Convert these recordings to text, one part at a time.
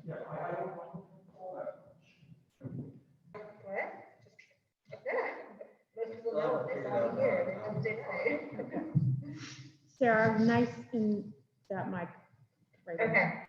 What? Yeah. Most people know it. They saw me here. They come say. Sarah, nice in that mic. Right there. Okay.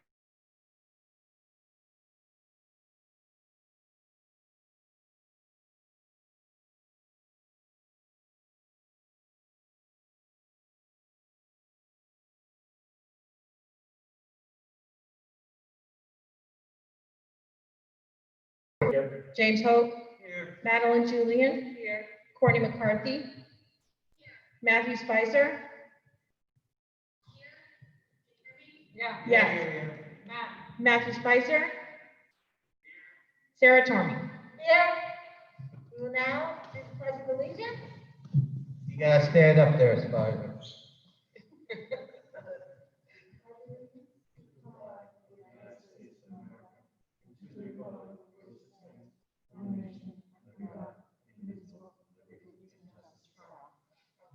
James Hope. Here. Madeline Julian. Here. Courtney McCarthy. Matthew Spicer. Yeah. Yes. Matthew Spicer. Sarah Tormey. Here. We will now do the Pledge of Allegiance. You gotta stand up there, Spider.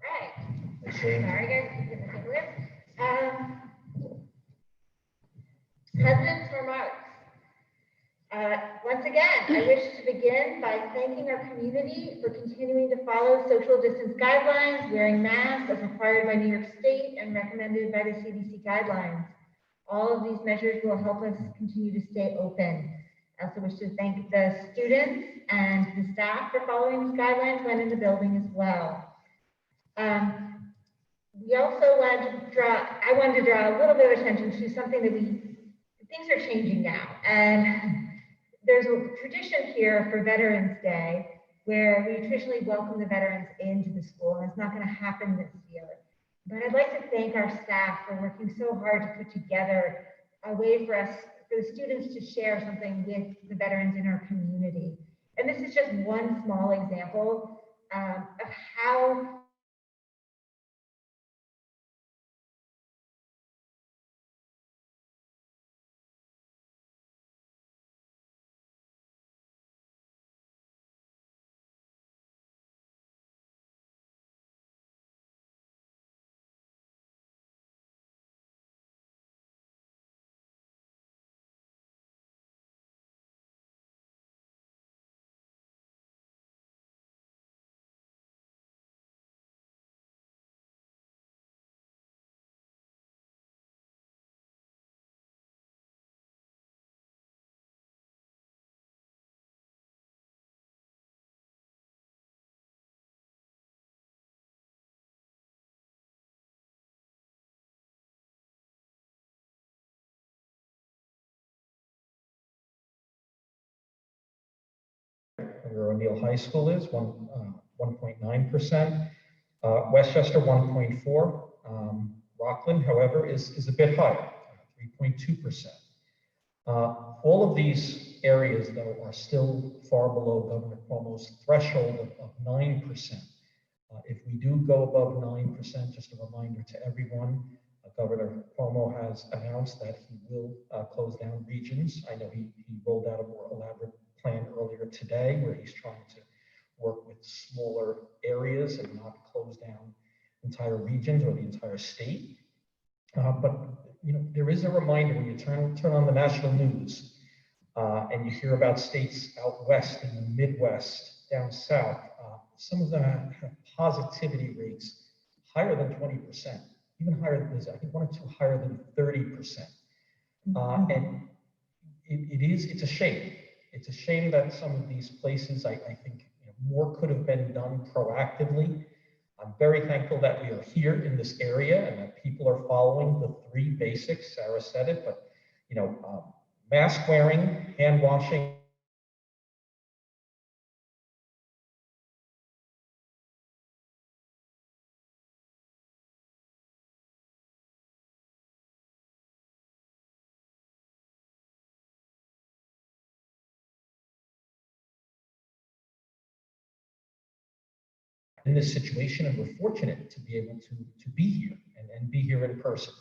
Right. Shame. Sorry, guys. Get my list. President's remarks. Once again, I wish to begin by thanking our community for continuing to follow social distance guidelines, wearing masks as required by New York State and recommended by the CDC guidelines. All of these measures will help us continue to stay open. I also wish to thank the students and the staff for following these guidelines when in the building as well. We also wanted to I wanted to draw a little bit of attention to something that things are changing now. And there's a tradition here for Veterans Day where we traditionally welcome the veterans into the school, and it's not going to happen this year. But I'd like to thank our staff for working so hard to put together a way for the students to share something with the veterans in our community. And this is just one small example of how where O'Neill High School is, 1.9%. Westchester, 1.4. Rockland, however, is a bit higher, 3.2%. All of these areas, though, are still far below Governor Cuomo's threshold of 9%. If we do go above 9%, just a reminder to everyone, Governor Cuomo has announced that he will close down regions. I know he rolled out a more elaborate plan earlier today where he's trying to work with smaller areas and not close down entire regions or the entire state. But you know, there is a reminder when you turn on the national news and you hear about states out west in the Midwest, down south, some of them have positivity rates higher than 20%, even higher than, I think one or two higher than 30%. And it's a shame. It's a shame that some of these places, I think, you know, more could have been done proactively. I'm very thankful that we are here in this area and that people are following the 3 basics. Sarah said it, but you know, mask wearing, hand washing, in this situation, and we're fortunate to be able to be here and be here in person.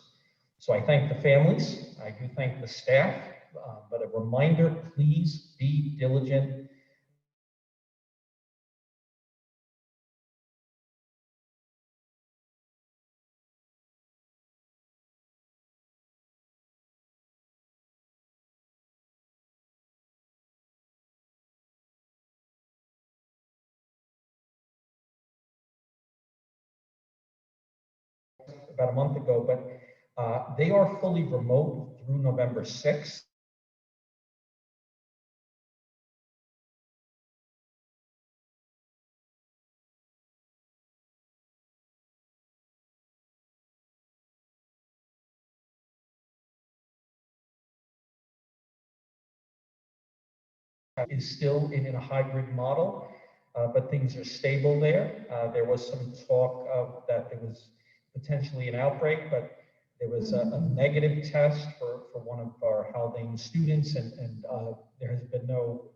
So I thank the families, I do thank the staff, but a reminder, please be diligent. about a month ago, but they are fully remote through November 6th. Is still in a hybrid model, but things are stable there. There was some talk of that there was potentially an outbreak, but there was a negative test for one of our Haldane students, and there has been no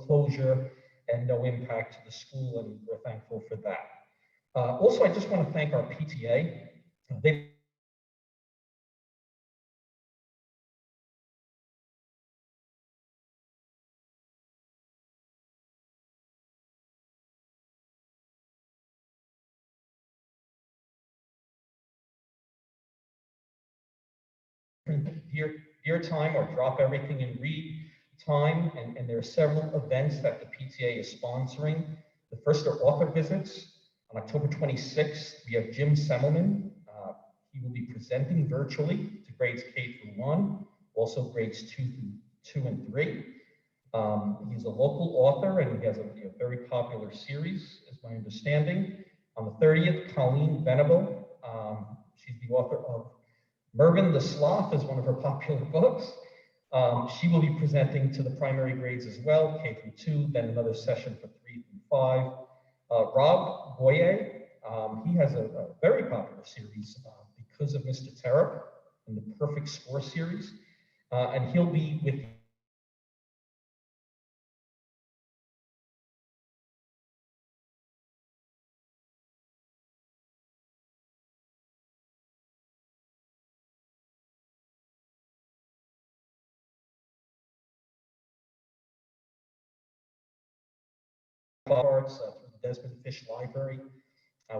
closure and no impact to the school, and we're thankful for that. Also, I just want to thank our PTA. They dear time or drop everything and read time, and there are several events that the PTA is sponsoring. The first are author visits. On October 26th, we have Jim Semmelman. He will be presenting virtually to grades K through 1, also grades 2 and 3. He's a local author, and he has a very popular series, is my understanding. On the 30th, Colleen Venable. She's the author of Mervyn the Sloth is one of her popular books. She will be presenting to the primary grades as well, K through 2, then another session for 3 through 5. Rob Boyer, he has a very popular series, Because of Mr. Terror, in the Perfect Score series, and he'll be with arts through the Desmond Fish Library.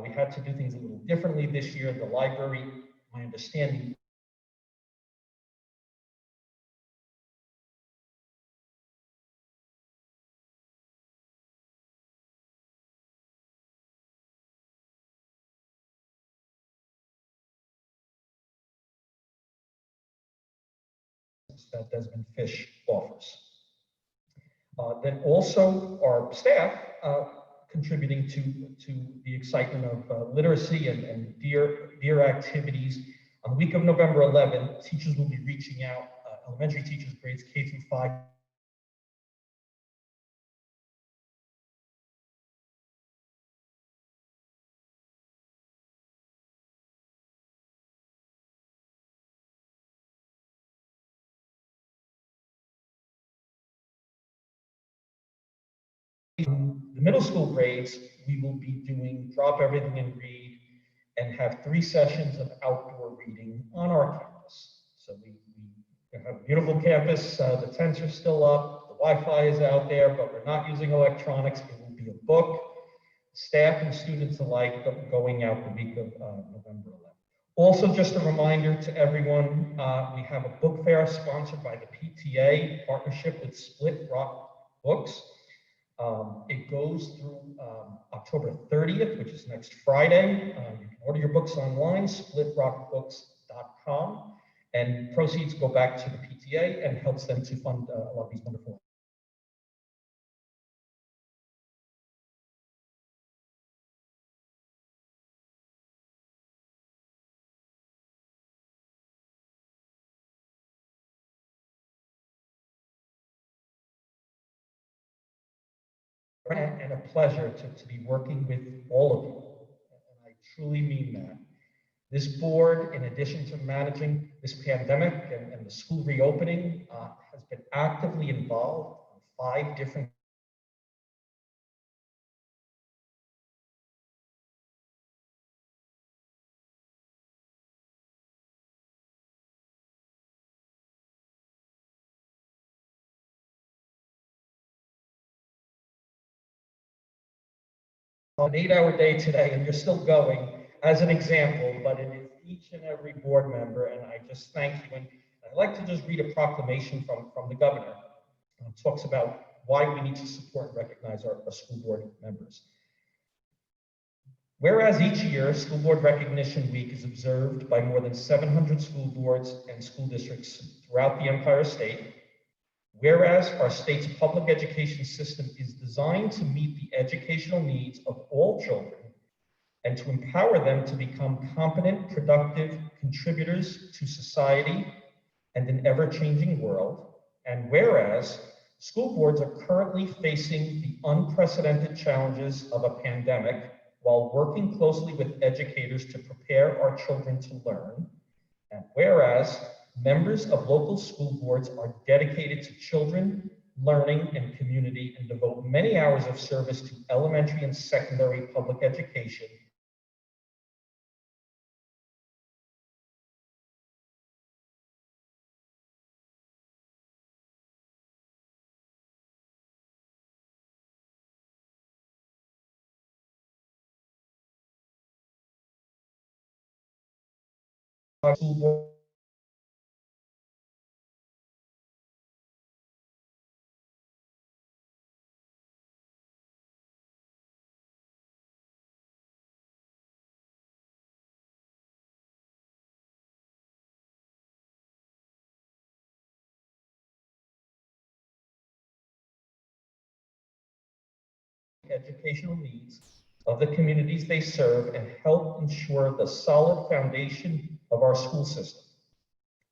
We had to do things a little differently this year. The library, my understanding, that Desmond Fish offers. Then also our staff contributing to the excitement of literacy and DEAR activities. On the week of November 11th, teachers will be reaching out, elementary teachers grades K through 5. The middle school grades, we will be doing Drop Everything and Read and have 3 sessions of outdoor reading on our campus. So we have a beautiful campus. The tents are still up. The Wi-Fi is out there, but we're not using electronics. It will be a book, staff and students alike going out the week of November 11th. Also, just a reminder to everyone, we have a book fair sponsored by the PTA, partnership with Split Rock Books. It goes through October 30th, which is next Friday. You can order your books online, splitrockbooks.com, and proceeds go back to the PTA and helps them to fund a lot of these wonderful. And a pleasure to be working with all of you, and I truly mean that. This board, in addition to managing this pandemic and the school reopening, has been actively involved on 5 different an 8-hour day today, and you're still going as an example, but it is each and every board member, and I just thank you. And I'd like to just read a proclamation from the governor. It talks about why we need to support and recognize our school board members. Whereas each year, School Board Recognition Week is observed by more than 700 school boards and school districts throughout the Empire State. Whereas our state's public education system is designed to meet the educational needs of all children and to empower them to become competent, productive contributors to society and an ever-changing world. And whereas school boards are currently facing the unprecedented challenges of a pandemic while working closely with educators to prepare our children to learn. And whereas members of local school boards are dedicated to children, learning, and community and devote many hours of service to elementary and secondary public education. School board educational needs of the communities they serve and help ensure the solid foundation of our school system.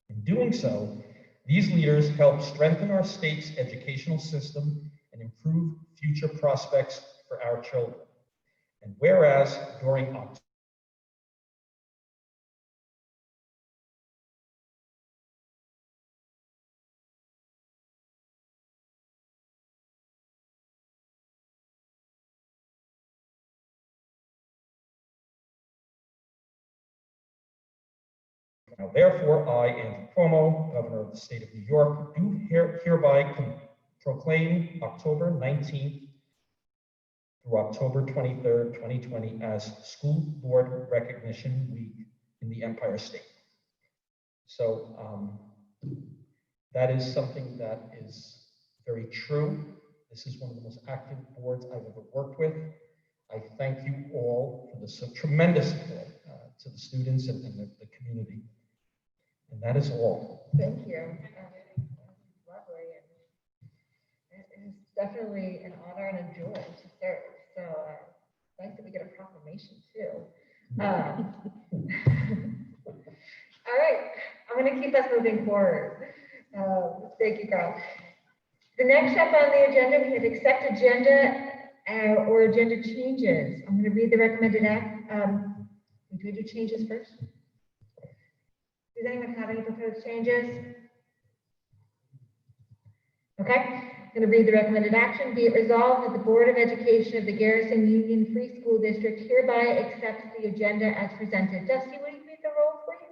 In doing so, these leaders help strengthen our state's educational system and improve future prospects for our children. And whereas during October, now therefore I, Andrew Cuomo, Governor of the State of New York, do hereby proclaim October 19th through October 23rd, 2020 as School Board Recognition Week in the Empire State. So that is something that is very true. This is one of the most active boards I've ever worked with. I thank you all for the tremendous support to the students and the community. And that is all. Thank you. Lovely. And it is definitely an honor and a joy to serve. So nice that we get a proclamation too. All right, I'm going to keep us moving forward. Thank you, Carl. The next up on the agenda, we have accept agenda or agenda changes. I'm going to read the recommended act. Do we do changes first? Does anyone have any proposed changes? Okay, I'm going to read the recommended action. Be it resolved that the Board of Education of the Garrison Union Free School District hereby accepts the agenda as presented. Dusty, will you read the roll, please?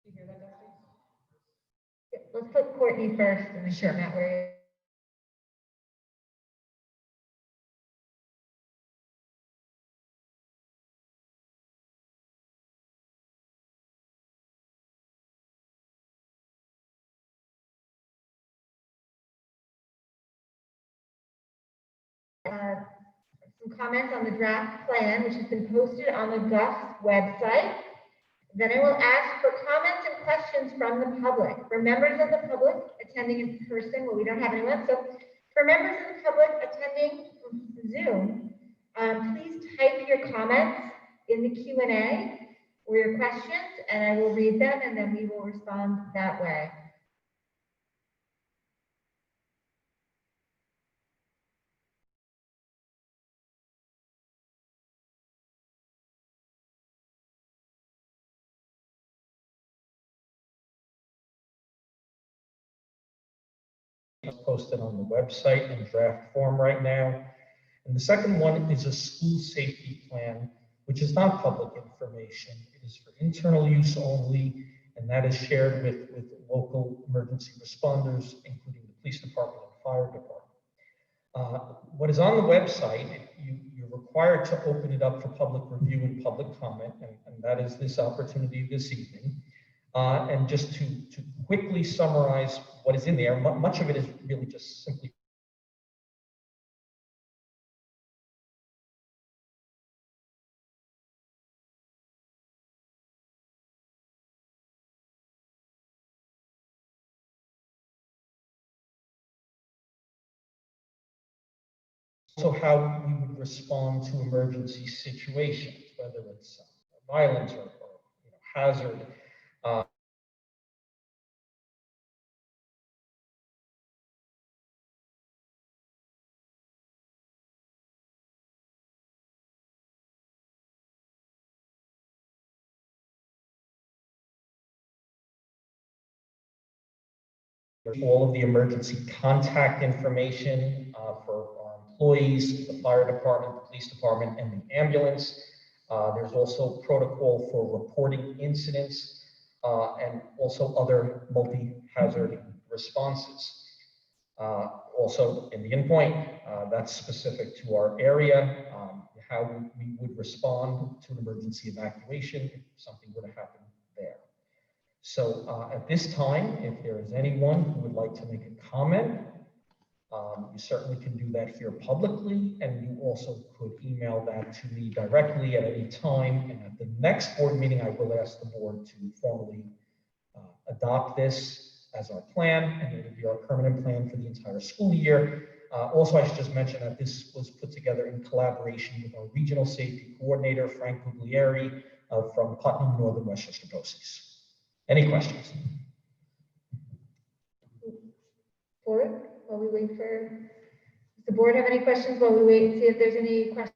You hear that, Dusty? Yeah, let's put Courtney first and then sure, Matt, where some comments on the draft plan, which has been posted on the GUF's website. Then I will ask for comments and questions from the public. For members of the public attending in person, well, we don't have anyone. So for members of the public attending Zoom, please type your comments in the Q&A or your questions, and I will read them, and then we will respond that way. It's posted on the website in draft form right now. And the second one is a school safety plan, which is not public information. It is for internal use only, and that is shared with local emergency responders, including the police department and fire department. What is on the website, you're required to open it up for public review and public comment, and that is this opportunity this evening. And just to quickly summarize what is in there, much of it is really just simply also how we would respond to emergency situations, whether it's violence or hazard. All of the emergency contact information for our employees, the fire department, the police department, and the ambulance. There's also protocol for reporting incidents and also other multi-hazard responses. Also in the endpoint, that's specific to our area, how we would respond to an emergency evacuation if something were to happen there. So at this time, if there is anyone who would like to make a comment, you certainly can do that here publicly, and you also could email that to me directly at any time. And at the next board meeting, I will ask the board to formally adopt this as our plan, and it will be our permanent plan for the entire school year. Also, I should just mention that this was put together in collaboration with our regional safety coordinator, Frank Guglieri, from Putnam, Northern Westchester BOCES. Any questions? Board, while we wait for, does the board have any questions while we wait and see if there's any questions?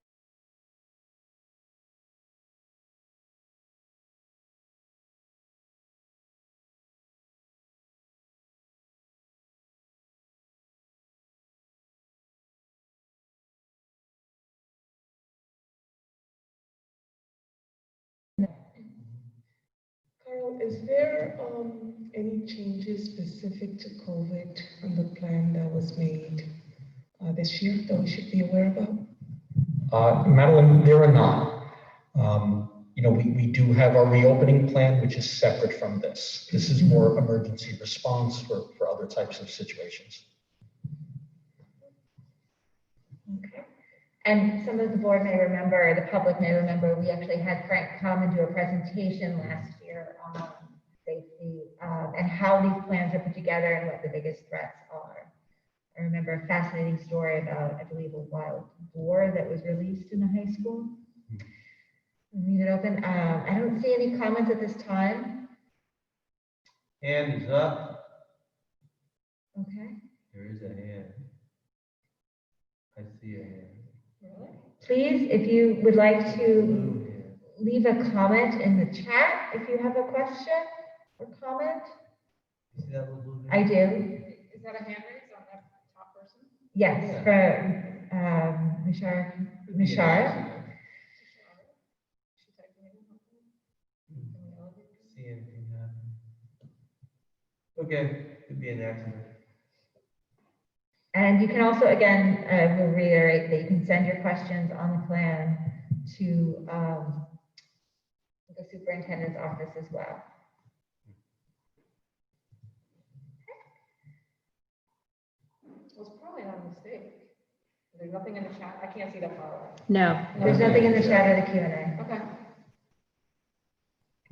Carol, is there any changes specific to COVID on the plan that was made this year that we should be aware about? Madeline, there are not. We do have our reopening plan, which is separate from this. This is more emergency response for other types of situations. Okay. And some of the board may remember, the public may remember, we actually had Frank come and do a presentation last year on safety and how these plans are put together and what the biggest threats are. I remember a fascinating story about, I believe, a wild boar that was released in the high school. Leave it open. I don't see any comments at this time. Hand is up. Okay. There is a hand. I see a hand. Please, if you would like to Blue hand. leave a comment in the chat if you have a question or comment. You see that little blue hand? I do. Is that a hand raise on that top person? Yes, Yeah. for Mishara. See anything happen? Okay, could be an accident. And you can also, again, we'll reiterate that you can send your questions on the plan to the superintendent's office as well. Well, it's probably not a mistake. There's nothing in the chat. I can't see that far away. No. There's nothing in the chat or the Q&A. Okay.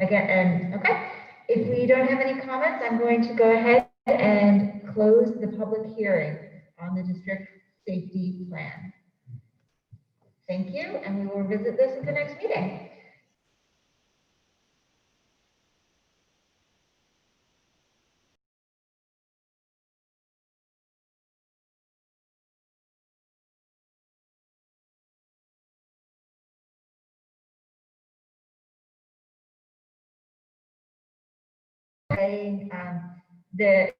Again, and okay, if we don't have any comments, I'm going to go ahead and close the public hearing on the district safety plan. Thank you, and we will revisit this at the next meeting. The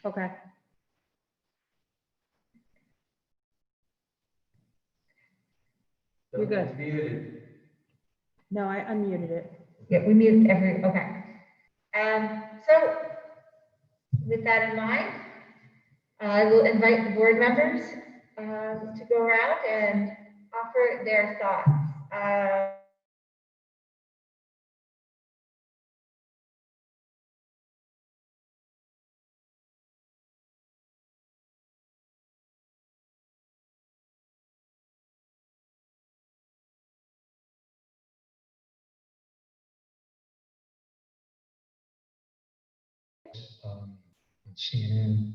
Okay. You're good. It's muted. No, I unmuted it. Yeah, we mute okay. So with that in mind, I will invite the board members to go around and offer their thoughts. On CNN,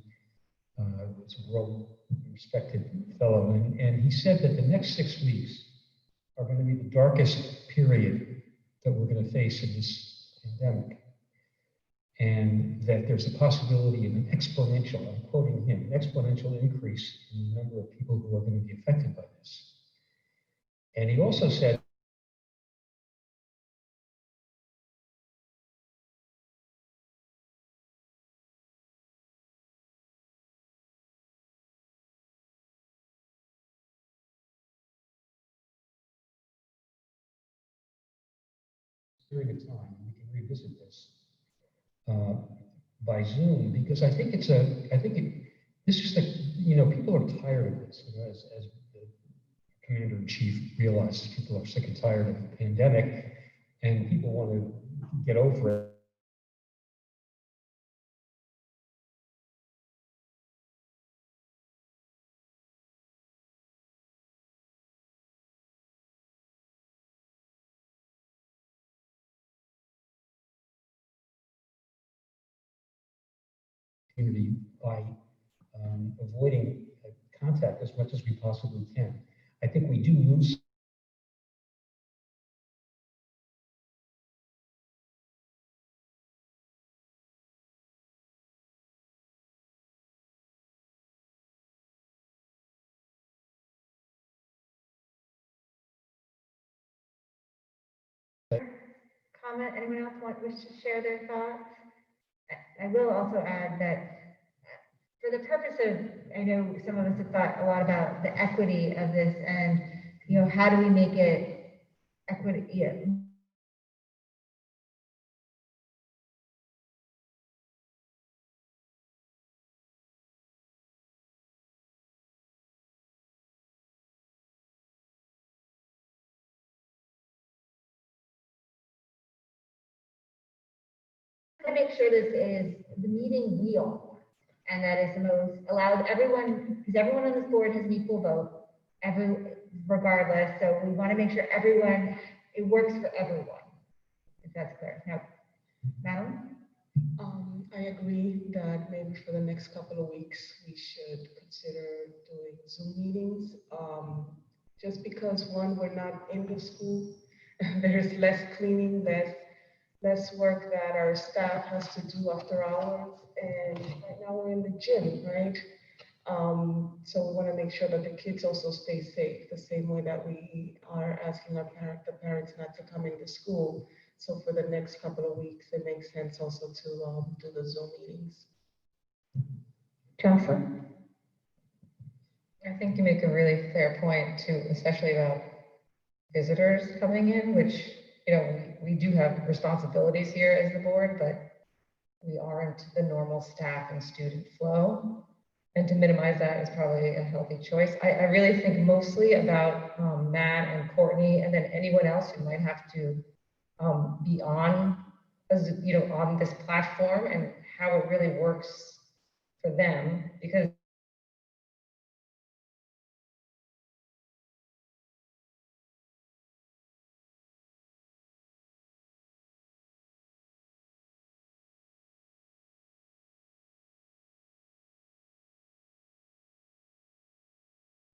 was a well-respected fellow, and he said that the next 6 weeks are going to be the darkest period that we're going to face in this pandemic, and that there's a possibility of an exponential, I'm quoting him, an exponential increase in the number of people who are going to be affected by this. And he also said period of time, we can revisit this by Zoom, because I think this is the, people are tired of this, as the commander in chief realizes, people are sick and tired of the pandemic, and people want to get over it. Community by avoiding contact as much as we possibly can. I think we do lose Comment, anyone else wish to share their thoughts? I will also add that for the purpose of, I know some of us have thought a lot about the equity of this and, how do we make it equity, to make sure this is the meeting real and that is the most allows everyone, because everyone on this board has an equal vote, regardless. So we want to make sure it works for everyone, if that's clear. Now, Madeline? I agree that maybe for the next couple of weeks, we should consider doing Zoom meetings. Just because one, we're not in the school, there's less cleaning, less work that our staff has to do after hours. And right now we're in the gym, right? So we want to make sure that the kids also stay safe, the same way that we are asking the parents not to come into school. So for the next couple of weeks, it makes sense also to do the Zoom meetings. Jocelyn? I think you make a really fair point too, especially about visitors coming in, which, we do have responsibilities here as the board, but we aren't the normal staff and student flow. And to minimize that is probably a healthy choice. I really think mostly about Matt and Courtney, and then anyone else who might have to be on, on this platform and how it really works for them, because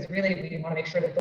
really we want to make sure that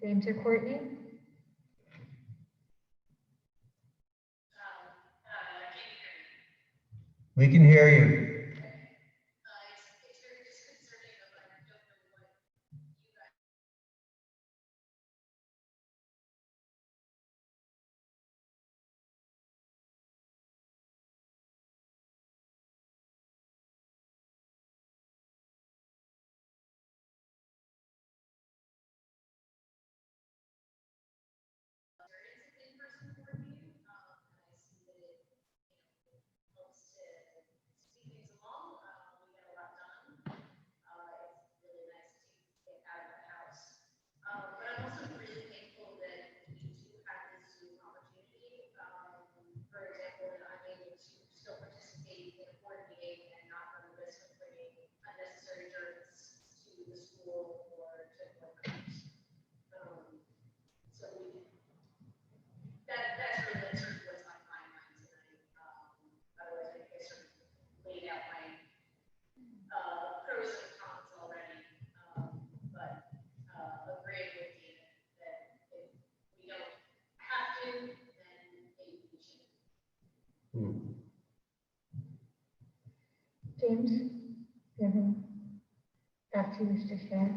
James or Courtney? We can hear you. James, do you have any thoughts you wish to share?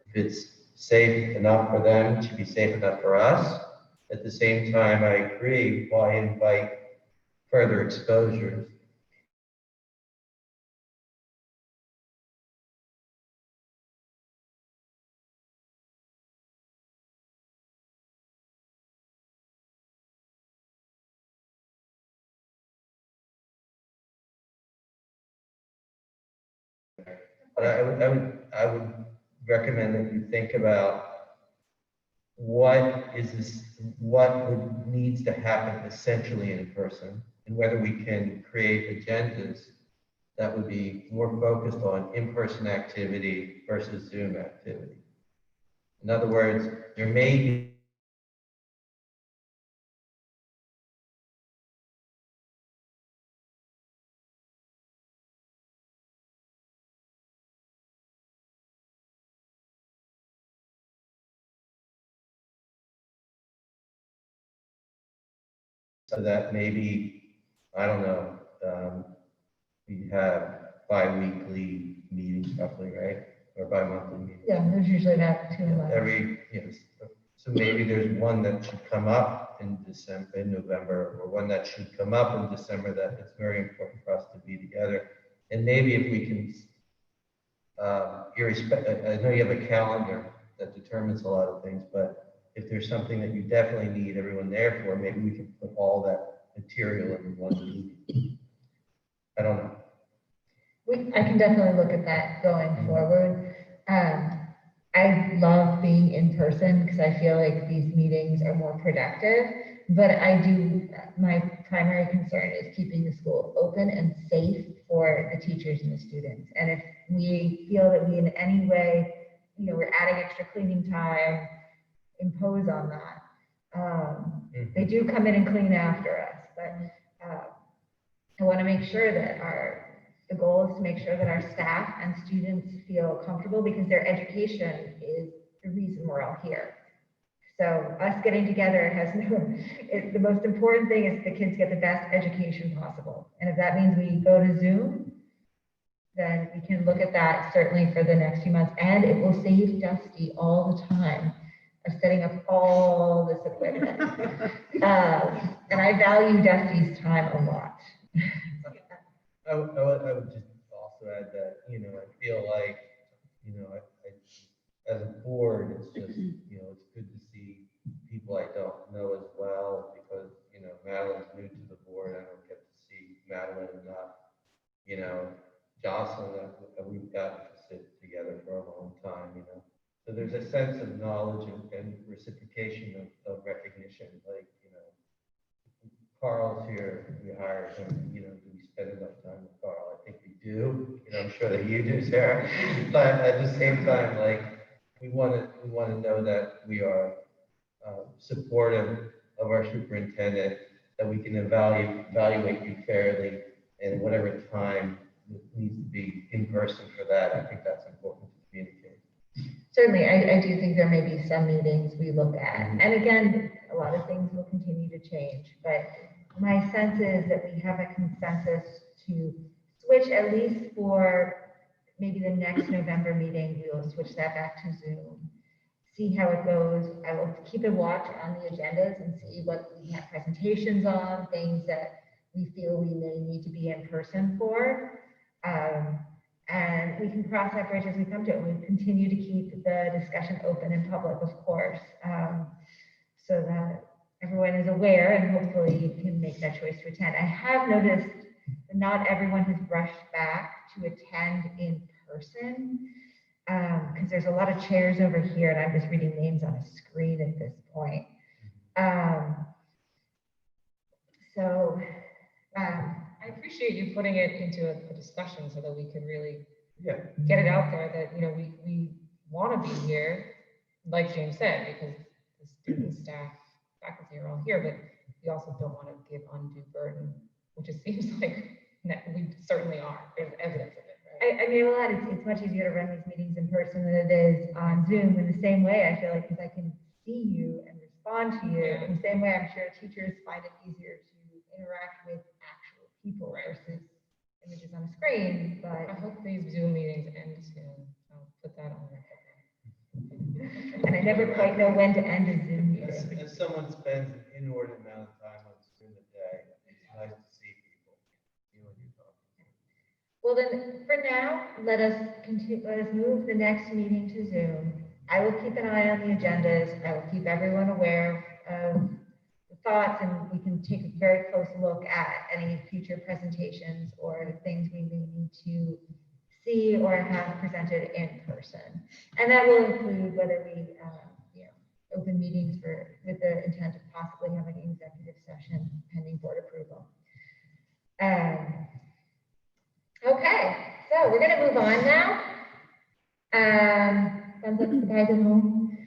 If it's safe enough for them, it should be safe enough for us. At the same time, I agree, why invite further exposures? But I would recommend that you think about what needs to happen essentially in person, and whether we can create agendas that would be more focused on in-person activity versus Zoom activity. In other words, there may be so that maybe, I don't know, we have bi-weekly meetings roughly, right? Or bi-monthly meetings. Yeah, there's usually about 2 months. Yes. So maybe there's one that should come up in December, in November, or one that should come up in December that it's very important for us to be together. And maybe if we can, I know you have a calendar that determines a lot of things, but if there's something that you definitely need everyone there for, maybe we can put all that material in one meeting. I don't know. I can definitely look at that going forward. I love being in person because I feel like these meetings are more productive, but my primary concern is keeping the school open and safe for the teachers and the students. And if we feel that we in any way, we're adding extra cleaning time, impose on that. They do come in and clean after us, but I want to make sure that the goal is to make sure that our staff and students feel comfortable, because their education is the reason we're all here. So us getting together the most important thing is the kids get the best education possible. And if that means we go to Zoom, then we can look at that certainly for the next few months. And it will save Dusty all the time of setting up all this equipment. And I value Dusty's time a lot. I would just also add that, I feel like, as a board, it's just, it's good to see people I don't know as well, because, Madeline's new to the board. I don't get to see Madeline enough. Jocelyn, we've gotten to sit together for a long time, So there's a sense of knowledge and reciprocation of recognition, like, Carl's here, we hired him, do we spend enough time with Carl? I think we do, I'm sure that you do, Sarah, but at the same time, like, we want to know that we are supportive of our superintendent, that we can evaluate you fairly, and whatever time it needs to be in person for that, I think that's important to communicate. Certainly, I do think there may be some meetings we look at, and again, a lot of things will continue to change, but my sense is that we have a consensus to switch, at least for maybe the next November meeting, we will switch that back to Zoom. See how it goes. I will keep a watch on the agendas and see what we have presentations on, things that we feel we may need to be in person for. And we can cross that bridge as we come to it. We continue to keep the discussion open in public, of course, so that everyone is aware and hopefully you can make that choice to attend. I have noticed that not everyone has rushed back to attend in person, because there's a lot of chairs over here and I'm just reading names on a screen at this point. I appreciate you putting it into a discussion so that we can really Yeah. get it out there that, we want to be here, like James said, because the students, staff, faculty are all here, but we also don't want to give undue burden, which it seems like we certainly are. There's evidence of it, right? I mean, it's much easier to run these meetings in person than it is on Zoom. In the same way, I feel like, because I can see you and respond to you, in the same way, I'm sure teachers find it easier to interact with actual people versus images on a screen. But I hope these Zoom meetings end soon. I'll put that on record. and I never quite know when to end a Zoom meeting. As someone spends an inordinate amount of time on Zoom a day, it's nice to see people, when you talk. Well, then, for now, let us move the next meeting to Zoom. I will keep an eye on the agendas. I will keep everyone aware of the thoughts, and we can take a very close look at any future presentations or things we may need to see or have presented in person. And that will include whether we, open meetings with the intent of possibly having an executive session pending board approval. Okay, so we're going to move on now. Thumbs up to the guys at home.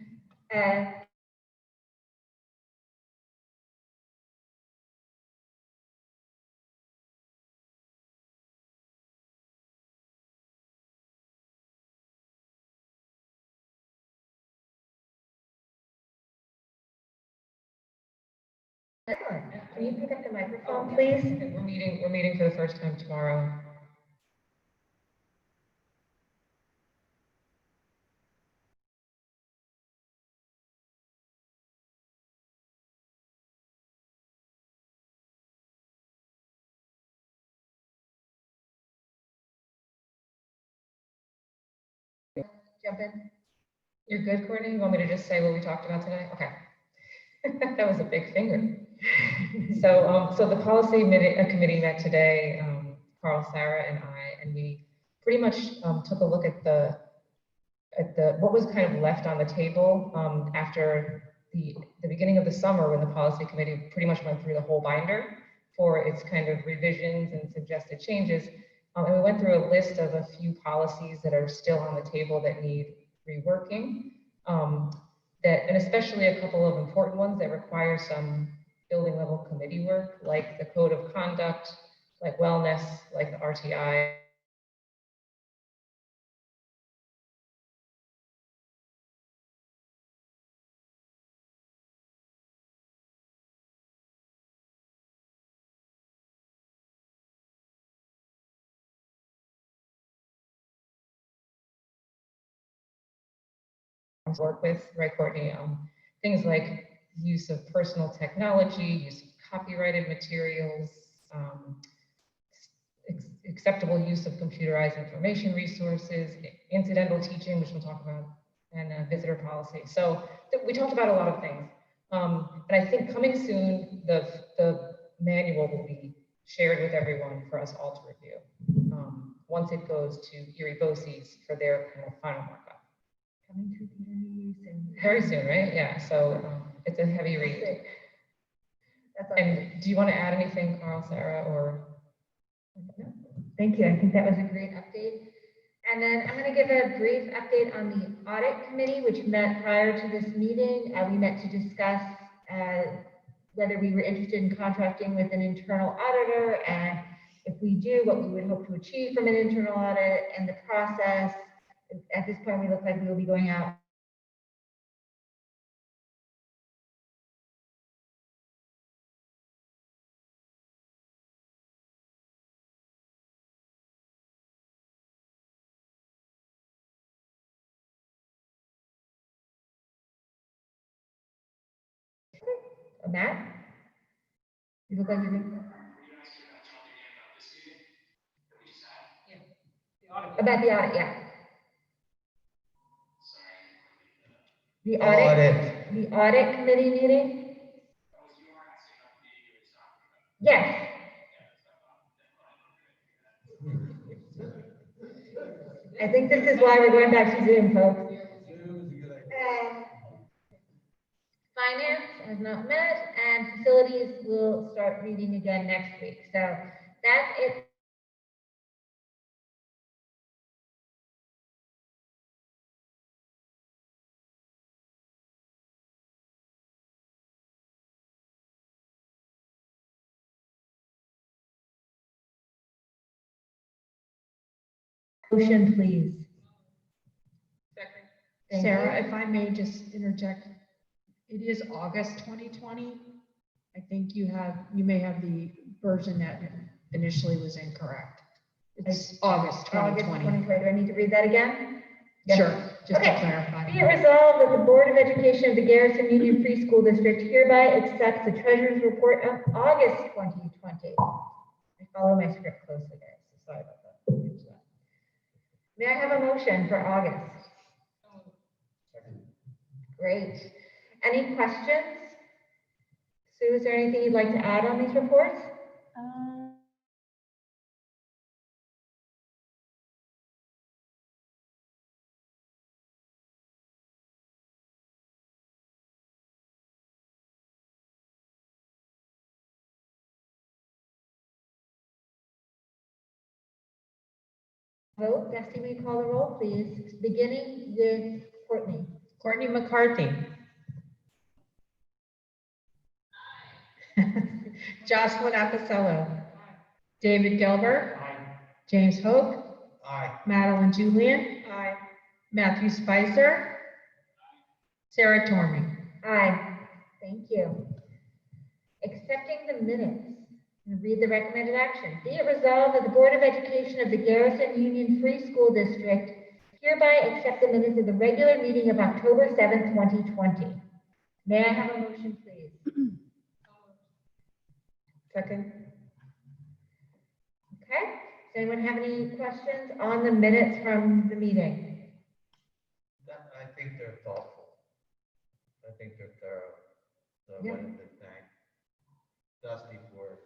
Excellent. Can you pick up the microphone, please? We're meeting for the first time tomorrow. Jump in. You're good, Courtney? You want me to just say what we talked about today? Okay. That was a big finger. So the policy committee met today, Carl, Sarah, and I, and we pretty much took a look at what was kind of left on the table after the beginning of the summer, when the policy committee pretty much went through the whole binder for its kind of revisions and suggested changes. And we went through a list of a few policies that are still on the table that need reworking, and especially a couple of important ones that require some building level committee work, like the code of conduct, like wellness, like the RTI. Work with, right, Courtney? Things like use of personal technology, use of copyrighted materials, acceptable use of computerized information resources, incidental teaching, which we'll talk about, and visitor policy. So we talked about a lot of things. And I think coming soon, the manual will be shared with everyone for us all to review once it goes to Erie BOCES for their kind of final markup. Coming to theater near you soon. Very soon, right? Yeah, so it's a heavy read. That's all. And do you want to add anything, Carl, Sarah, or? No, Thank you. I think that was a great update. And then I'm going to give a brief update on the audit committee, which met prior to this meeting. We met to discuss whether we were interested in contracting with an internal auditor, and if we do, what we would hope to achieve from an internal audit and the process. At this point, we look like we will be going out Matt? You look like you're doing about the audit, yeah. The audit committee meeting? Yes. I think this is why we're going back to Zoom, folks. Finance has not met, and facilities will start meeting again next week. So that's it. Motion, please. Thank Sarah, you. if I may just interject, it is August 2020. I think you may have the version that initially was incorrect. It's August 2020. 2020. Do I need to read that again? Yes. Sure, just to Okay. clarify. Be it resolved that the Board of Education of the Garrison Union Free School District hereby accepts the treasurer's report of August 2020. I follow my script closely, guys, so sorry about that. May I have a motion for August? Great. Any questions? Sue, is there anything you'd like to add on these reports? Vote. Dusty, will you call the roll, please? Beginning with Courtney. Courtney McCarthy. Jocelyn Apicello. David Gilbert. James Hope. Aye. Madeline Julian. Aye. Matthew Spicer. Sarah Tormey. Aye. Thank you. Accepting the minutes. And read the recommended action. Be it resolved that the Board of Education of the Garrison Union Free School District hereby accept the minutes of the regular meeting of October 7th, 2020. May I have a motion, please? Second. Okay. Does anyone have any questions on the minutes from the meeting? I think they're thoughtful. I think they're thorough. So I Yeah. wanted to thank Dusty for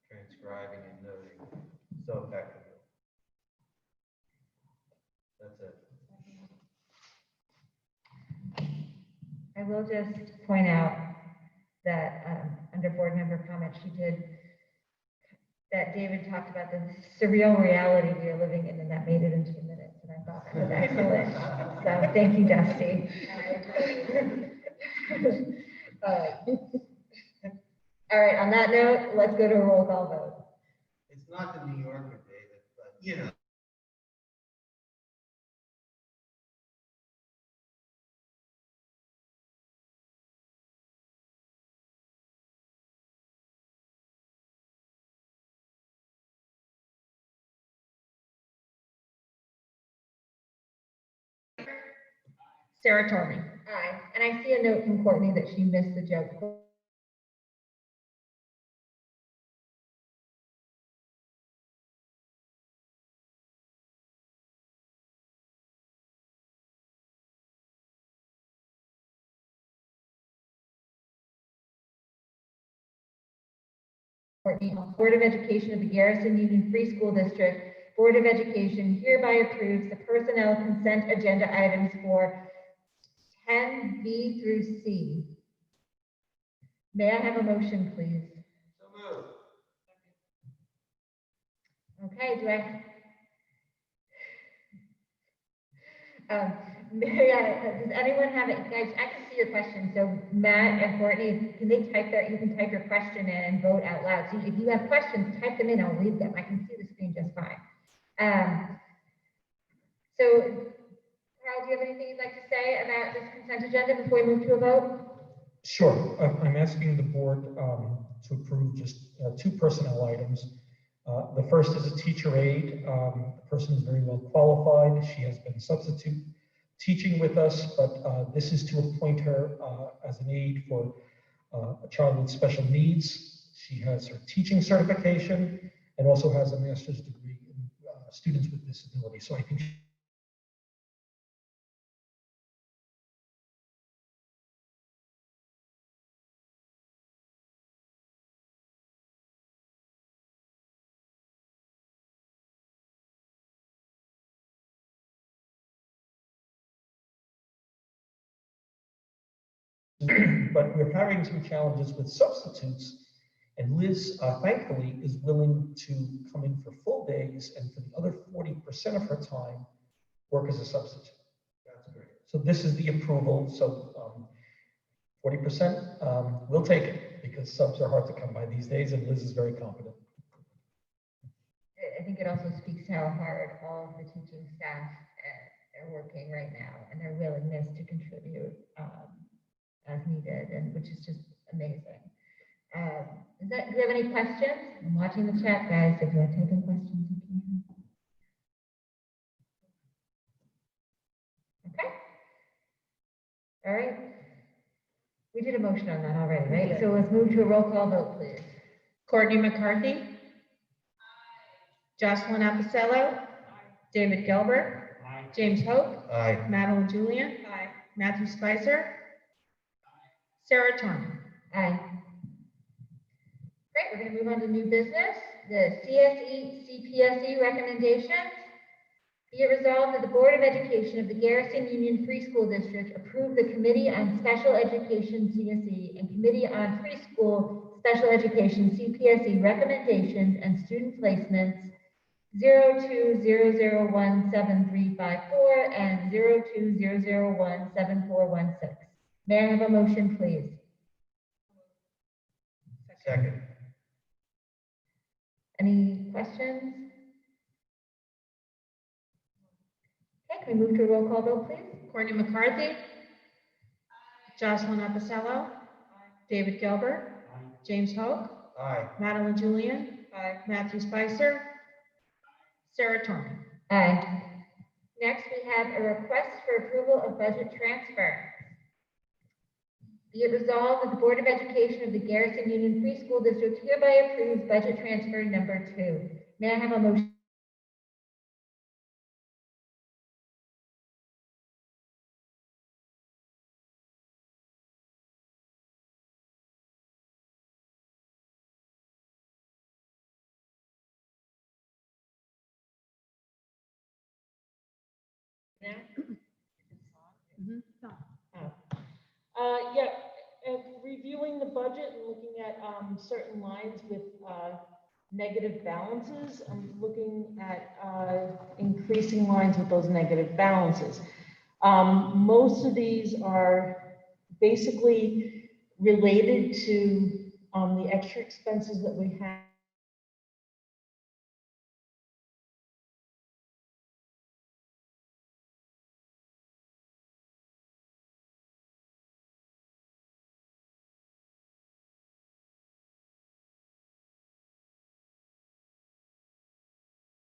transcribing and noting so effectively. That's it. I will just point out that under board member comment, that David talked about the surreal reality we are living in, and that made it into the minutes, and I thought that was excellent. So thank you, Dusty. All right, on that note, let's go to a roll call vote. It's not the New Yorker, David, but you know. Sarah Tormey. Aye, and I see a note from Courtney that she missed the joke. Courtney, Board of Education of the Garrison Union Free School District, Board of Education hereby approves the personnel consent agenda items for 10B through C. May I have a motion, please? So moved. Okay, does anyone have it? Guys, I can see your question. So Matt and Courtney, can they type you can type your question in and vote out loud. So if you have questions, type them in, I'll read them. I can see the screen just fine. So Carl, do you have anything you'd like to say about this consent agenda before we move to a vote? Sure. I'm asking the board to approve just two personnel items. The first is a teacher aide. The person is very well qualified. She has been substitute teaching with us, but this is to appoint her as an aide for a child with special needs. She has her teaching certification and also has a master's degree in students with disabilities. So I think but we're having some challenges with substitutes. And Liz, thankfully, is willing to come in for full days and for the other 40% of her time, work as a substitute. That's great. So this is the approval. So 40%, we'll take it because subs are hard to come by these days, and Liz is very competent. I think it also speaks to how hard all of the teaching staff are working right now and their willingness to contribute as needed, and which is just amazing. Do you have any questions? I'm watching the chat, guys. If you're taking questions, you can. Okay. All right. We did a motion on that already, right? So let's move to a roll call vote, please. Courtney McCarthy. Jocelyn Apicello. David Gilbert. James Hope. Aye. Madeline Julian. Matthew Spicer. Sarah Turner. Aye. Great, we're going to move on to new business, the CPSE recommendations. Be it resolved that the Board of Education of the Garrison Union Free School District approve the Committee on Special Education CSE and Committee on Preschool Special Education CPSE recommendations and student placements 02001734 and 0200174416. May I have a motion, please? Second. Any questions? Okay, can we move to a roll call vote, please? Courtney McCarthy. Jocelyn Apicello. David Gilbert. James Hope. Aye. Madeline Julian. Matthew Spicer. Sarah Turner. Aye. Next, we have a request for approval of budget transfer. Be it resolved that the Board of Education of the Garrison Union Free School District hereby approves budget transfer number 2. May I have a motion? Yeah, reviewing the budget and looking at certain lines with negative balances, I'm looking at increasing lines with those negative balances. Most of these are basically related to the extra expenses that we have.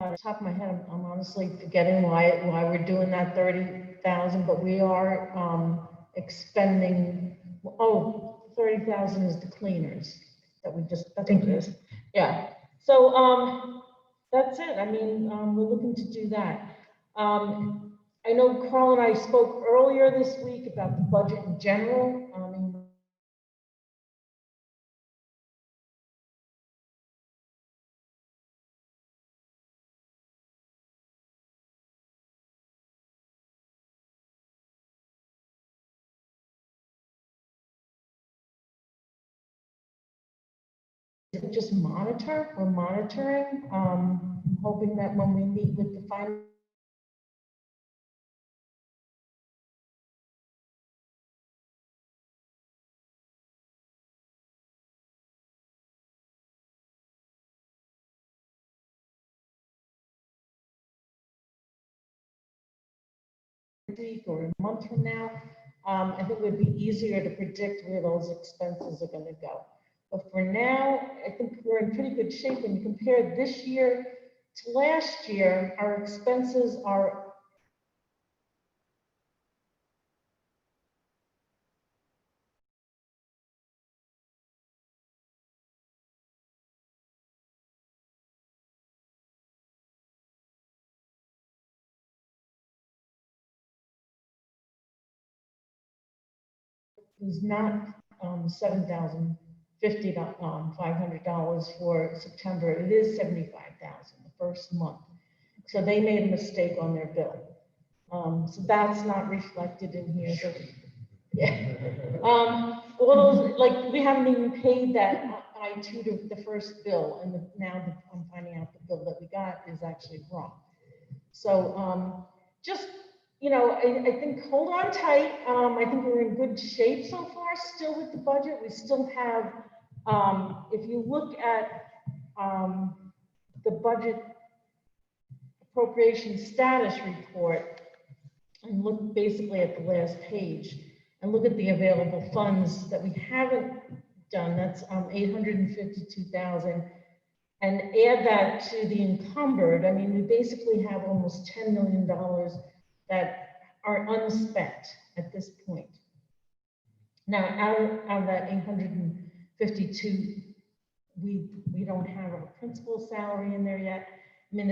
On the top of my head, I'm honestly forgetting why we're doing that 30,000, but we are expending, 30,000 is the cleaners that we just, I think it is. Yeah, so that's it. I mean, we're looking to do that. I know Carl and I spoke earlier this week about the budget in general. Just monitor, we're monitoring. I'm hoping that when we meet with the final week or a month from now, I think it would be easier to predict where those expenses are going to go. But for now, I think we're in pretty good shape. When you compare this year to last year, our expenses are is not $7,500 for September. It is $75,000 the first month. So they made a mistake on their bill. So that's not reflected in here. So, yeah. All those, like, we haven't even paid that I-2 the first bill, and now I'm finding out the bill that we got is actually wrong. So just, you know, I think hold on tight. I think we're in good shape so far, still with the budget. We still have, if you look at the budget appropriation status report and look basically at the last page and look at the available funds that we haven't done, that's 852,000, and add that to the encumbered. I mean, we basically have almost $10 million that are unspent at this point. Now, out of that 852, we don't have a principal salary in there yet. I mean,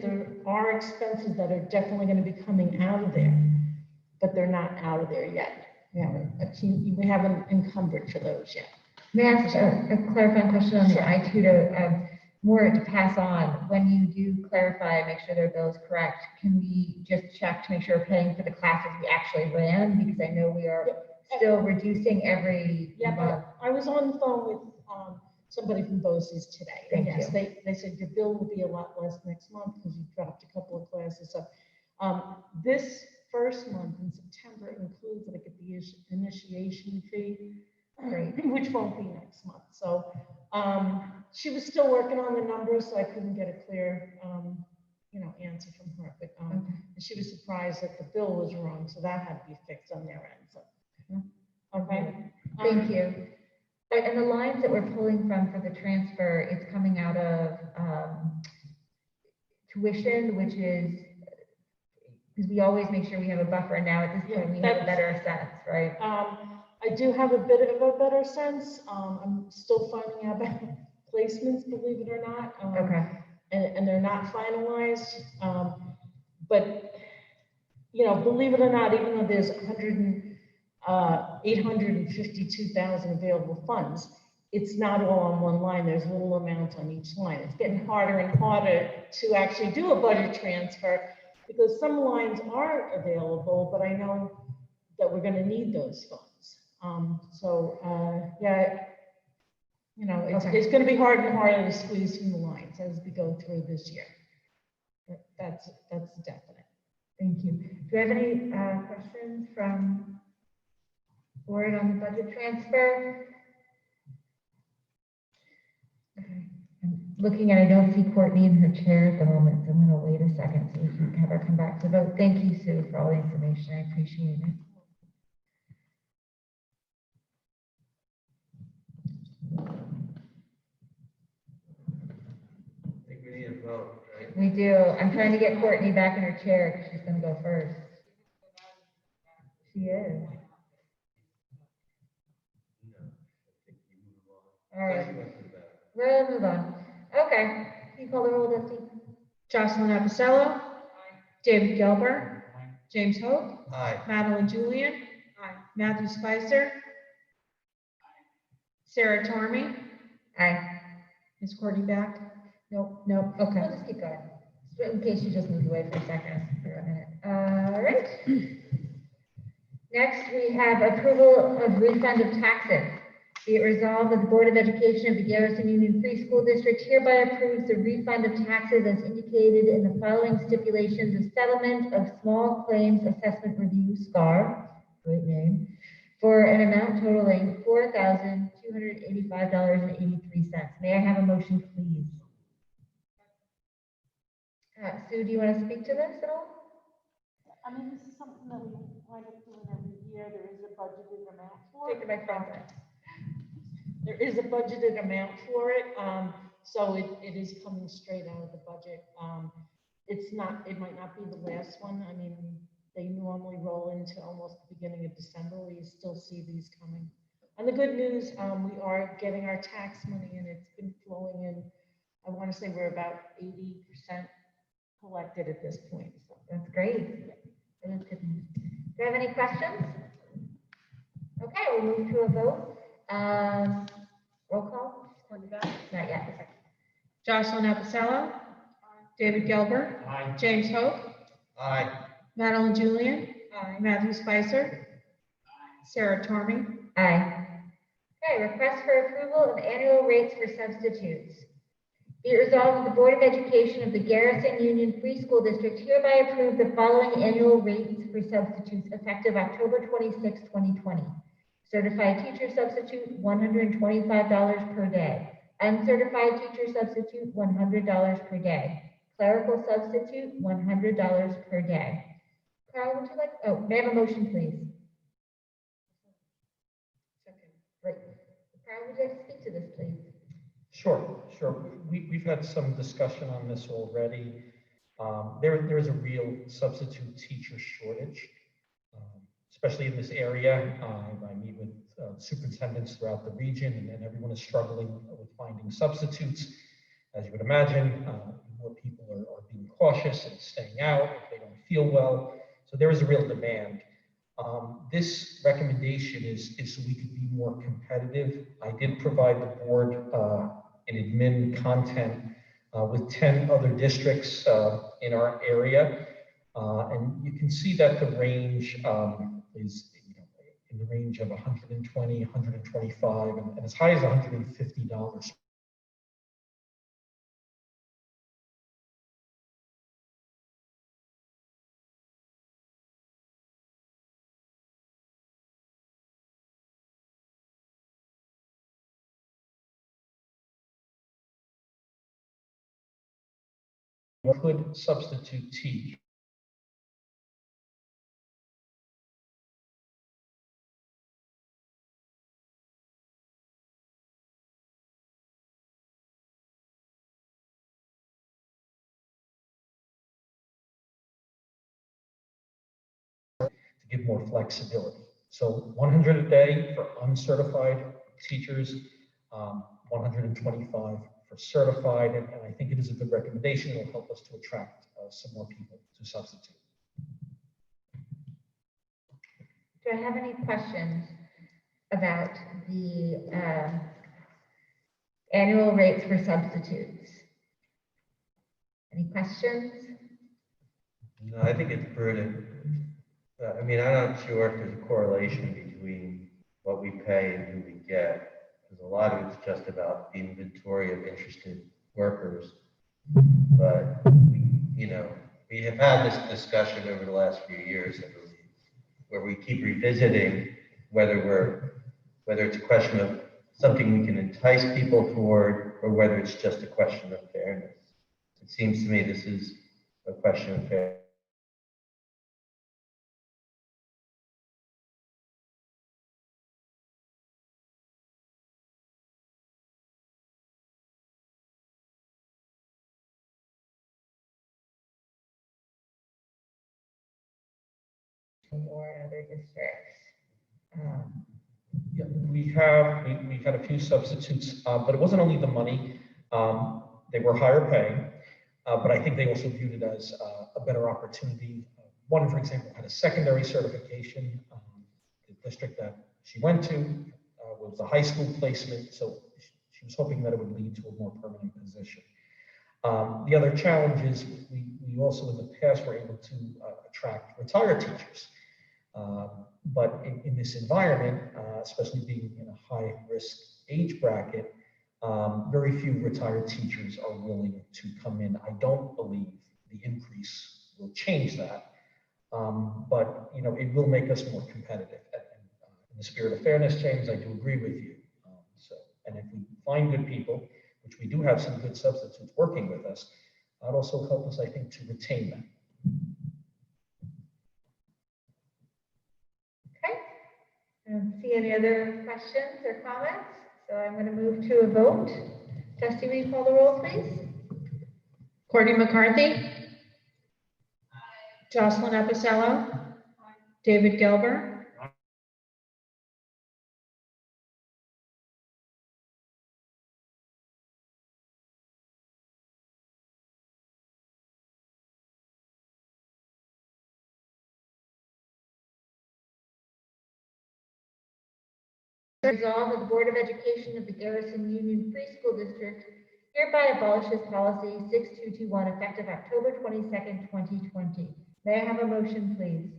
there are expenses that are definitely going to be coming out of there, but they're not out of there yet. We haven't encumbered for those yet. May I ask a clarifying question on the I-2 more to pass on? When you do clarify and make sure their bill is correct, can we just check to make sure we're paying for the classes we actually ran? Because I know we are still reducing every month. But I was on the phone with somebody from BOCES today. Thank Yes, you. they said your bill will be a lot less next month because you dropped a couple of classes. So this first month in September includes like the initiation fee, which won't be next month. So she was still working on the numbers, so I couldn't get a clear answer from her. But she was surprised that the bill was wrong, so that had to be fixed on their end. So okay. Thank you. And the lines that we're pulling from for the transfer, it's coming out of tuition, which is, because we always make sure we have a buffer, and now at this point we have a better sense, right? I do have a bit of a better sense. I'm still finding out about placements, believe it or not. Okay. And they're not finalized. But, believe it or not, even though there's 852,000 available funds, it's not all on one line. There's little amounts on each line. It's getting harder and harder to actually do a budget transfer because some lines are available, but I know that we're going to need those funds. It's going to be harder and harder to squeeze through the lines as we go through this year. That's definite. Thank you. Do you have any questions from board on the budget transfer? Okay. I'm looking at, I don't see Courtney in her chair at the moment, so I'm going to wait a second so we can have her come back to vote. Thank you, Sue, for all the information. I appreciate it. I think we need a vote, right? We do. I'm trying to get Courtney back in her chair because she's going to go first. She is. No, I think you move on. All right. She went to the back. We'll move on. Okay. Can you call the roll, Dusty? Jocelyn Apicello. David Gilbert. James Hope. Aye. Madeline Julian. Matthew Spicer. Sarah Tormey. Aye. Is Courtney back? Nope. Nope. Okay. We'll just keep going. In case you just moved away for a second, for a minute. All right. Next, we have approval of refund of taxes. Be it resolved that the Board of Education of the Garrison Union Free School District hereby approves the refund of taxes as indicated in the following stipulations of settlement of small claims assessment review, SCAR, great name, for an amount totaling $4,285.83. May I have a motion, please? Sue, do you want to speak to this at all? I mean, this is something that we wind up doing every year. There is a budgeted amount for Take it. the microphone. There is a budgeted amount for it, so it is coming straight out of the budget. It might not be the last one. I mean, they normally roll into almost the beginning of December where you still see these coming. And the good news, we are getting our tax money and it's been flowing in. I want to say we're about 80% collected at this point. So That's great. That is good news. Do you have any questions? Okay, we'll move to a vote. Roll call? Not yet. Jocelyn Appicello. David Gilbert. James Hope. Aye. Madeline Julian. Matthew Spicer. Sarah Tormey. Aye. Okay, request for approval of annual rates for substitutes. Be it resolved that the Board of Education of the Garrison Union Free School District hereby approve the following annual rates for substitutes effective October 26, 2020. Certified teacher substitute, $125 per day. Uncertified teacher substitute, $100 per day. Clerical substitute, $100 per day. Carl, would you like, may I have a motion, please? Second. Great. Carl, would you like to speak to this, please? Sure. We've had some discussion on this already. There is a real substitute teacher shortage, especially in this area. I meet with superintendents throughout the region, and everyone is struggling with finding substitutes. As you would imagine, more people are being cautious and staying out if they don't feel well. So there is a real demand. This recommendation is so we could be more competitive. I did provide the board an admin content with 10 other districts in our area. And you can see that the range is in the range of 120, 125, and as high as $150. Could substitute teach. To give more flexibility. So 100 a day for uncertified teachers, 125 for certified, and I think it is a good recommendation. It will help us to attract some more people to substitute. Do I have any questions about the annual rates for substitutes? Any questions? No, I think it's prudent. I mean, I'm not sure if there's a correlation between what we pay and who we get, because a lot of it's just about the inventory of interested workers. But we have had this discussion over the last few years, I believe, where we keep revisiting whether it's a question of something we can entice people toward, or whether it's just a question of fairness. It seems to me this is a question of fairness. Or in other districts? Yeah, we had a few substitutes, but it wasn't only the money. They were higher paying, but I think they also viewed it as a better opportunity. One, for example, had a secondary certification. The district that she went to was a high school placement, so she was hoping that it would lead to a more permanent position. The other challenge is we also in the past were able to attract retired teachers. But in this environment, especially being in a high-risk age bracket, very few retired teachers are willing to come in. I don't believe the increase will change that, but it will make us more competitive. And, in the spirit of fairness, James, I do agree with you. And if we find good people, which we do have some good substitutes working with us, that also help us, I think, to retain them. Okay. I don't see any other questions or comments, so I'm going to move to a vote. Dusty, will you call the roll, please? Courtney McCarthy. Jocelyn Epicello. David Gilbert. Resolved that the Board of Education of the Garrison Union Free School District hereby abolishes policy 6221 effective October 22nd, 2020. May I have a motion, please?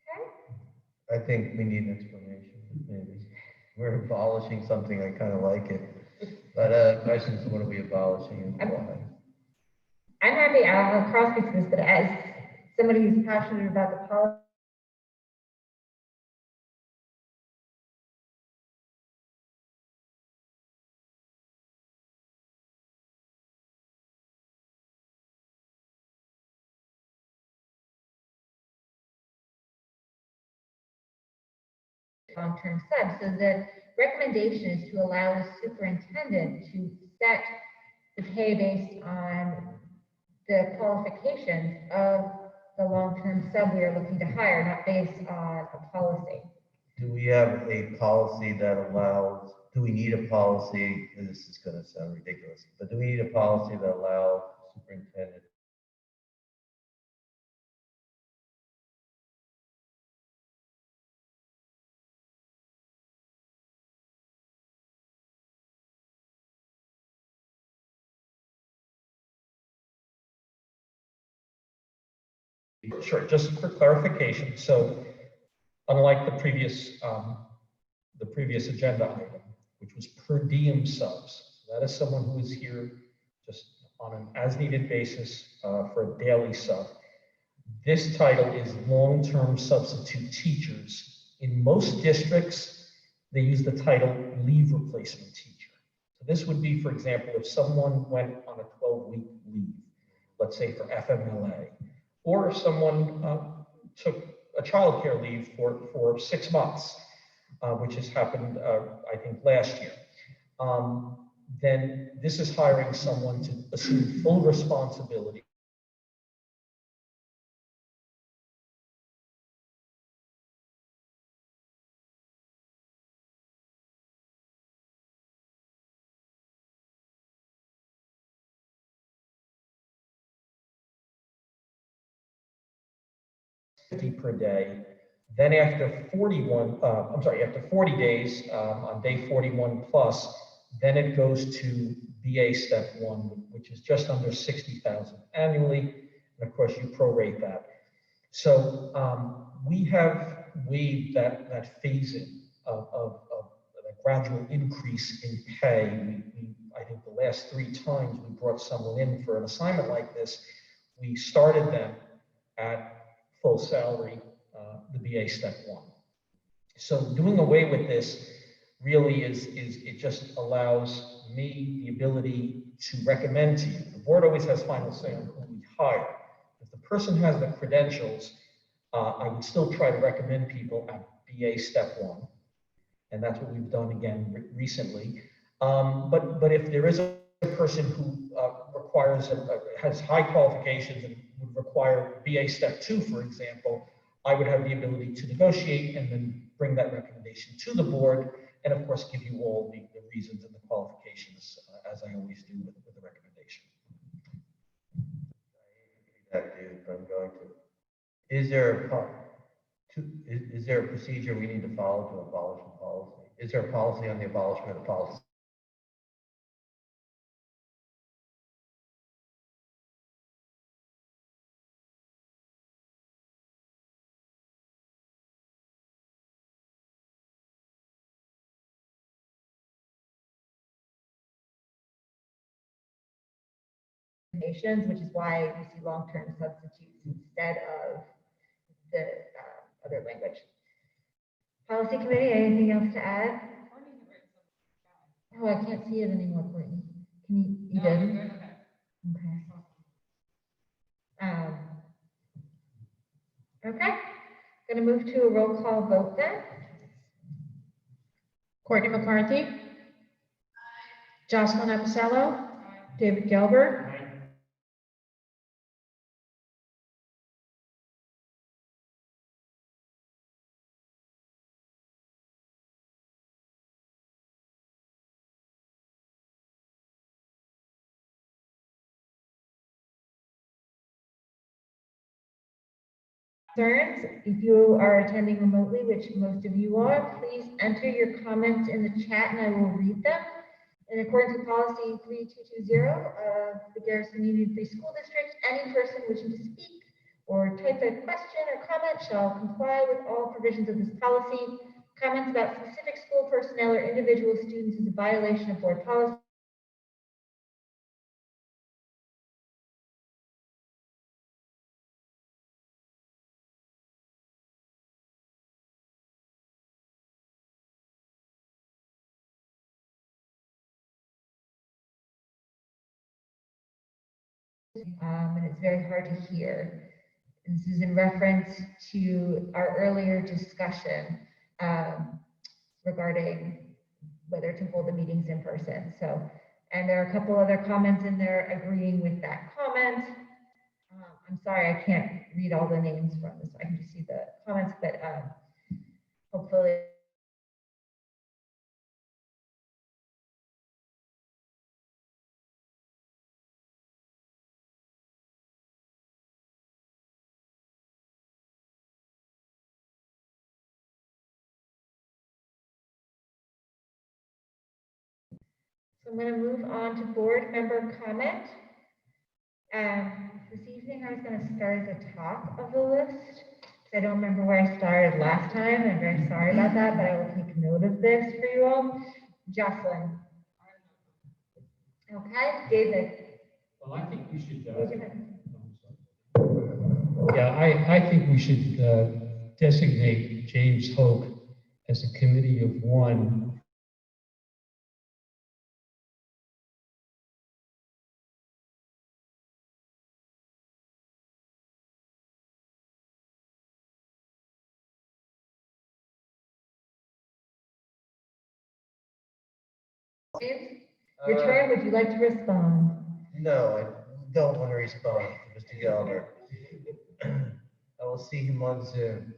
Okay. I think we need an explanation, maybe. We're abolishing something, I kind of like it. But the question is, what are we abolishing and why? I'm happy I'll cross this, but as somebody who's passionate about the policy, long-term sub. So the recommendation is to allow the superintendent to set the pay based on the qualifications of the long-term sub we are looking to hire, not based on a policy. Do we have a policy that allows, do we need a policy, and this is going to sound ridiculous, but do we need a policy that allows the superintendent Sure, just for clarification, so unlike the previous agenda item, which was per diem subs, that is someone who is here just on an as-needed basis for a daily sub. This title is long-term substitute teachers. In most districts, they use the title leave replacement teacher. So this would be, for example, if someone went on a 12-week leave, let's say for FMLA, or if someone took a childcare leave for 6 months, which has happened, I think, last year. Then this is hiring someone to assume full responsibility. Per day. Then after 40 days, on day 41 plus, then it goes to BA step 1, which is just under 60,000 annually. And of course, you prorate that. So we have waived that phasing of a gradual increase in pay. I think the last 3 times we brought someone in for an assignment like this, we started them at full salary, the BA step 1. So doing away with this really is it just allows me the ability to recommend to you. The board always has final say on who we hire. If the person has the credentials, I would still try to recommend people at BA step 1. And that's what we've done again recently. But if there is a person who has high qualifications and would require BA step 2, for example, I would have the ability to negotiate and then bring that recommendation to the board, and of course give you all the reasons and the qualifications, as I always do with the recommendation. that dude, but I'm going to. Is there a procedure we need to follow to abolish a policy? Is there a policy on the abolishment of policy? nations, which is why we see long-term substitutes instead of the other language. Policy committee, anything else to add? Oh, I can't see it anymore, Courtney. Can you did? Okay. Okay, gonna move to a roll call vote then. Courtney McCarthy. Jocelyn Epicello. David Gelbert. Concerns, if you are attending remotely, which most of you are, please enter your comments in the chat and I will read them. In accordance with policy 3220 of the Garrison Union Free School District, any person wishing to speak or type a question or comment shall comply with all provisions of this policy. Comments about specific school personnel or individual students is a violation of board policy. And it's very hard to hear. This is in reference to our earlier discussion regarding whether to hold the meetings in person. So, and there are a couple other comments in there agreeing with that comment. I'm sorry, I can't read all the names from this. I can just see the comments, but hopefully. So I'm going to move on to board member comment. This evening I was going to start at the top of the list. I don't remember where I started last time. I'm very sorry about that, but I will take note of this for you all. Jocelyn. Okay, David. Well, I think we should. David. Yeah, I think we should designate James Hoke as a committee of one. James, your turn. Would you like to respond? No, I don't want to respond to Mr. Gelber. I will see him on Zoom.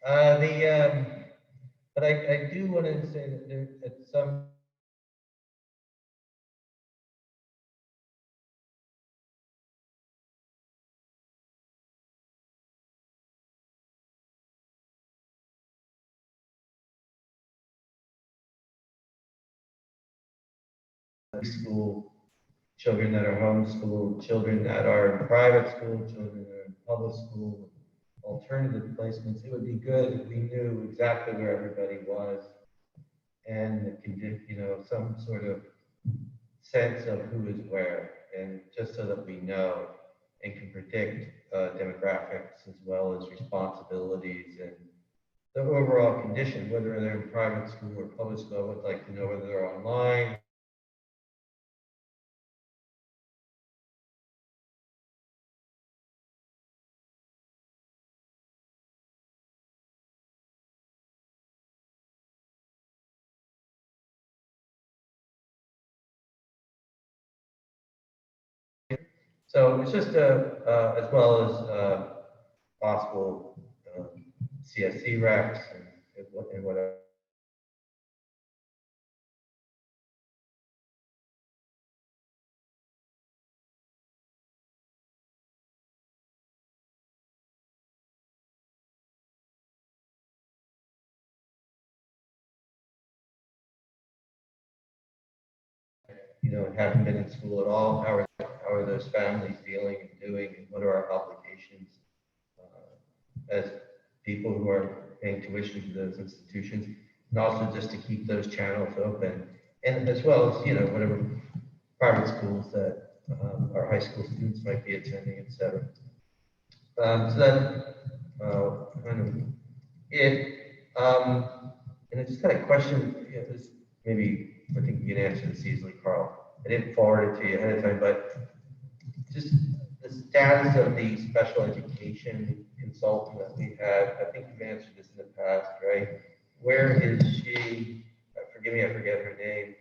But I do want to say that there, at some school, children that are homeschooled, children that are in private school, children that are in public school, alternative placements, it would be good if we knew exactly where everybody was and you know, some sort of sense of who is where, and just so that we know and can predict demographics as well as responsibilities and the overall condition, whether they're in private school or public school. I would like to know whether they're online. So it's just as well as possible CSC reps and whatever. You know, haven't been in school at all. How are those families feeling and doing, and what are our obligations as people who are paying tuition to those institutions, and also just to keep those channels open, and as well as, you know, whatever private schools that our high school students might be attending, et cetera. So that kind of it. And I just had a question. Yeah, this maybe I think you can answer this easily, Carl. I didn't forward it to you ahead of time, but just the status of the special education consultant that we had. I think you've answered this in the past, right? Where is she? Forgive me, I forget her name.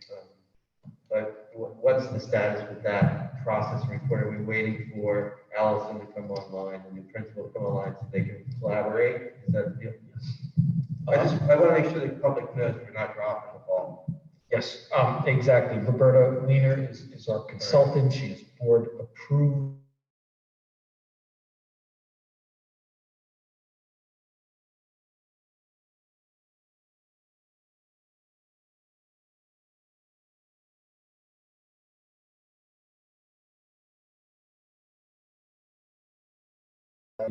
But what's the status with that process report? Are we waiting for Allison to come online, the new principal to come online so they can collaborate? Is that the deal? I want to make sure the public knows we're not dropping the ball. Yes, exactly. Roberta Weiner is our consultant. She is board approved.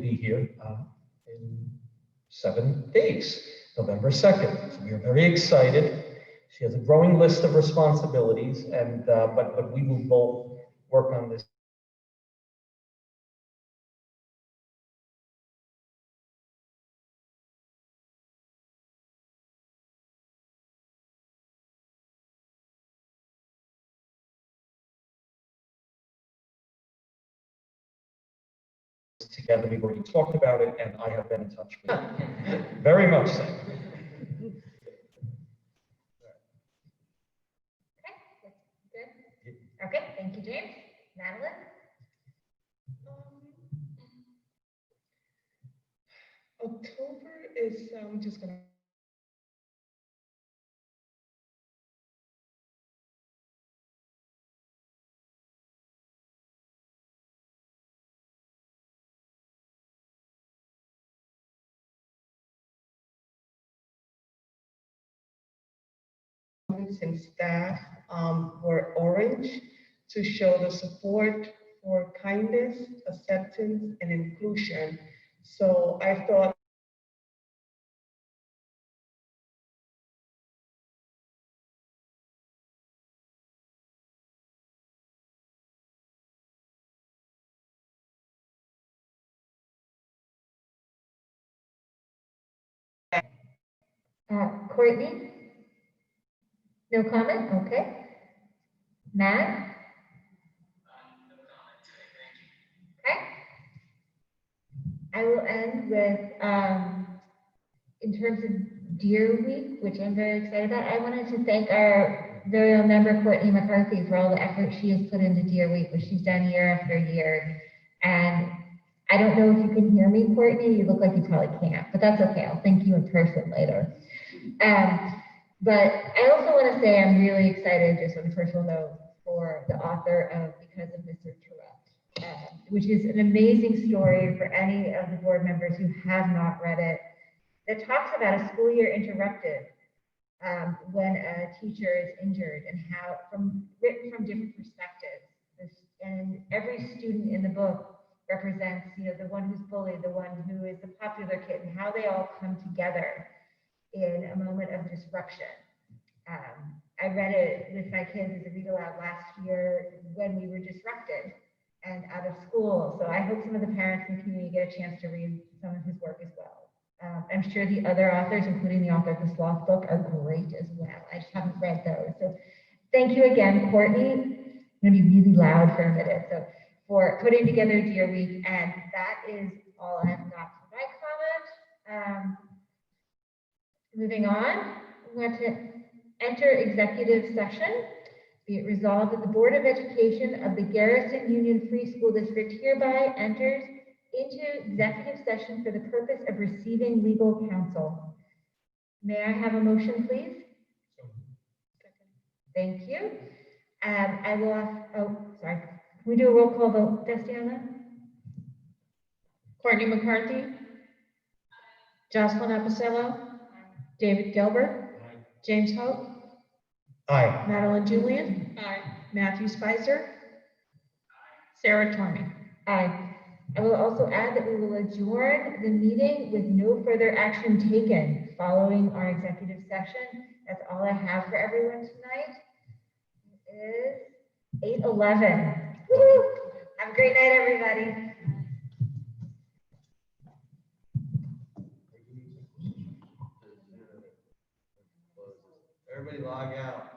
Be here in 7 days, November 2nd. So we are very excited. She has a growing list of responsibilities, and but we will both work on this. Together, we've already talked about it, and I have been in touch with her. Very much so. Okay, thank you, James. Madeline? October is, I'm just gonna. And staff were orange to show the support for kindness, acceptance, and inclusion. So I thought Courtney? No comment? Okay. Matt? Okay. I will end with, in terms of Deer Week, which I'm very excited about, I wanted to thank our very own member, Courtney McCarthy, for all the effort she has put into Deer Week, which she's done year after year. And I don't know if you can hear me, Courtney. You look like you probably can't, but that's okay. I'll thank you in person later. But I also want to say I'm really excited, just on a personal note, for the author of Because of Mr. Tourette, which is an amazing story for any of the board members who have not read it, that talks about a school year interrupted when a teacher is injured, and how, written from different perspectives. And every student in the book represents, the one who's bullied, the one who is the popular kid, and how they all come together in a moment of disruption. I read it with my kids as a read aloud last year when we were disrupted and out of school. So I hope some of the parents in the community get a chance to read some of his work as well. I'm sure the other authors, including the author of the Sloth book, are great as well. I just haven't read those. So thank you again, Courtney. I'm going to be really loud for a minute. So for putting together Deer Week, and that is all I've got for my comment. Moving on, we want to enter executive session. Be it resolved that the Board of Education of the Garrison Union Free School District hereby enters into executive session for the purpose of receiving legal counsel. May I have a motion, please? Thank you. I will ask, sorry. Can we do a roll call vote, Destiana? Courtney McCarthy, Jocelyn Epicello, David Gilbert, James Hope, Aye. Madeline Julian, Matthew Spicer, Sarah Tormey. Aye. I will also add that we will adjourn the meeting with no further action taken following our executive session. That's all I have for everyone tonight. It is 8:11. Woo! Have a great night, everybody. Everybody log out.